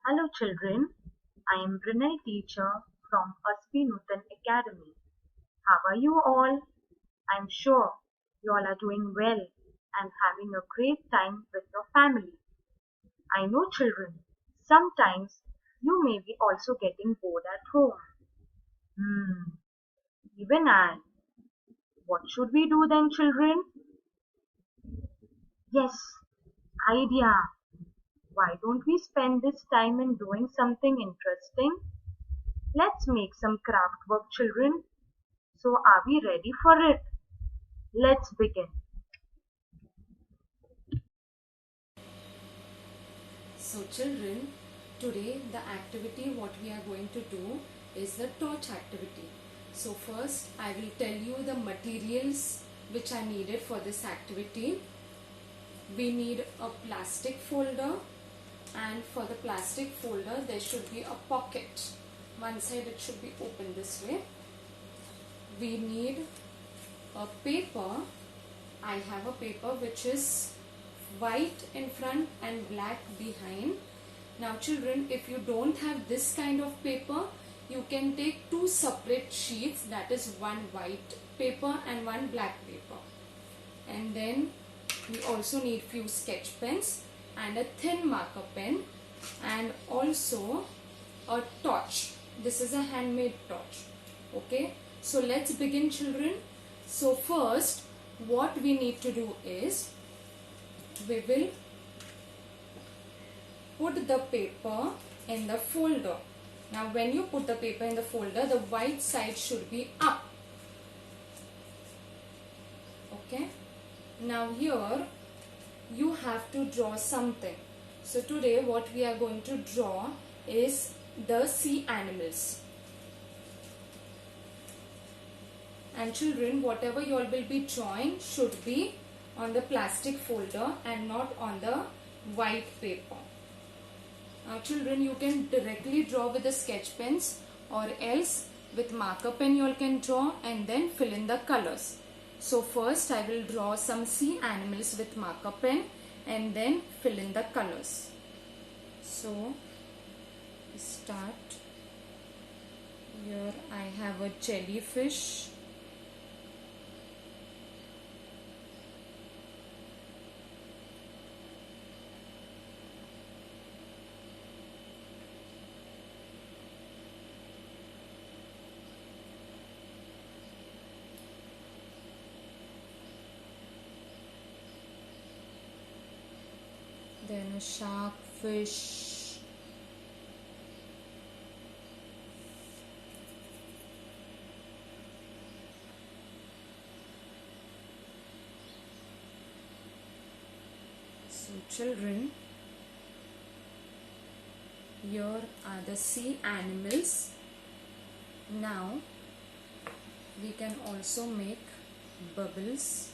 Hello children, I am Brunel teacher from Aspi Nutan Academy. How are you all? I'm sure you all are doing well and having a great time with your family. I know children, sometimes you may be also getting bored at home. Hmm, even I. What should we do then children? Yes, idea. Why don't we spend this time in doing something interesting? Let's make some craft work children. So are we ready for it? Let's begin. So children, today the activity what we are going to do is the torch activity. So first I will tell you the materials which are needed for this activity. We need a plastic folder, and for the plastic folder there should be a pocket. One side it should be open this way. We need a paper. I have a paper which is white in front and black behind. Now children, if you don't have this kind of paper, you can take two separate sheets, that is one white paper and one black paper. And then we also need few sketch pens and a thin marker pen and also a torch. This is a handmade torch. Okay, so let's begin children. So first what we need to do is we will put the paper in the folder. Now when you put the paper in the folder, the white side should be up. Okay. Now here you have to draw something. So today what we are going to draw is the sea animals. And children, whatever you all will be drawing should be on the plastic folder and not on the white paper. Now children, you can directly draw with the sketch pens or else with marker pen you all can draw and then fill in the colors. So first I will draw some sea animals with marker pen and then fill in the colors. So start. Here I have a jellyfish. Then a shark fish. So children, here are the sea animals. Now we can also make bubbles.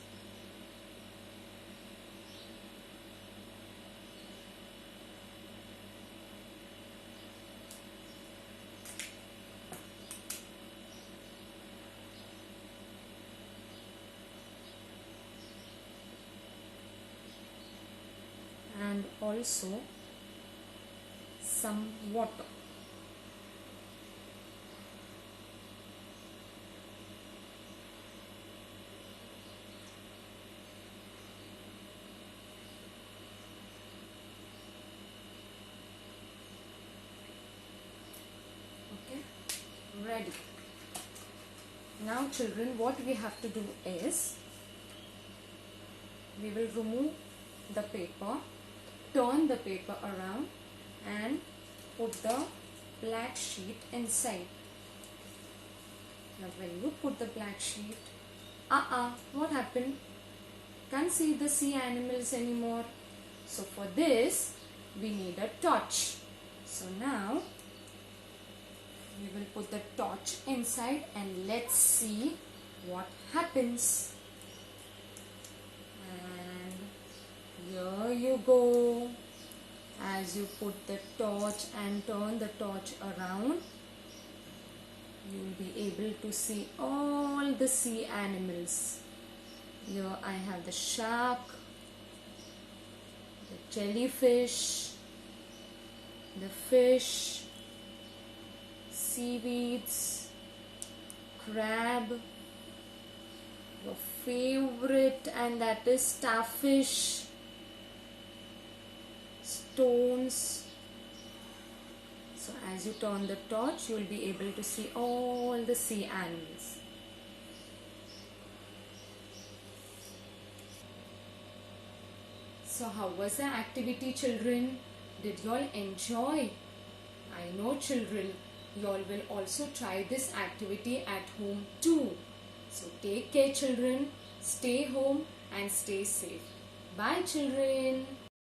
And also some water. Okay, ready. Now children, what we have to do is we will remove the paper, turn the paper around and put the black sheet inside. Now when you put the black sheet, what happened? Can't see the sea animals anymore. So for this we need a torch. So now we will put the torch inside and let's see what happens. And here you go. As you put the torch and turn the torch around, you will be able to see all the sea animals. Here I have the shark, the jellyfish, the fish, seaweeds, crab, your favorite, and that is starfish, stones. So as you turn the torch, you will be able to see all the sea animals. So how was the activity, children? Did you all enjoy? I know, children, you all will also try this activity at home too. So take care, children. Stay home and stay safe. Bye, children.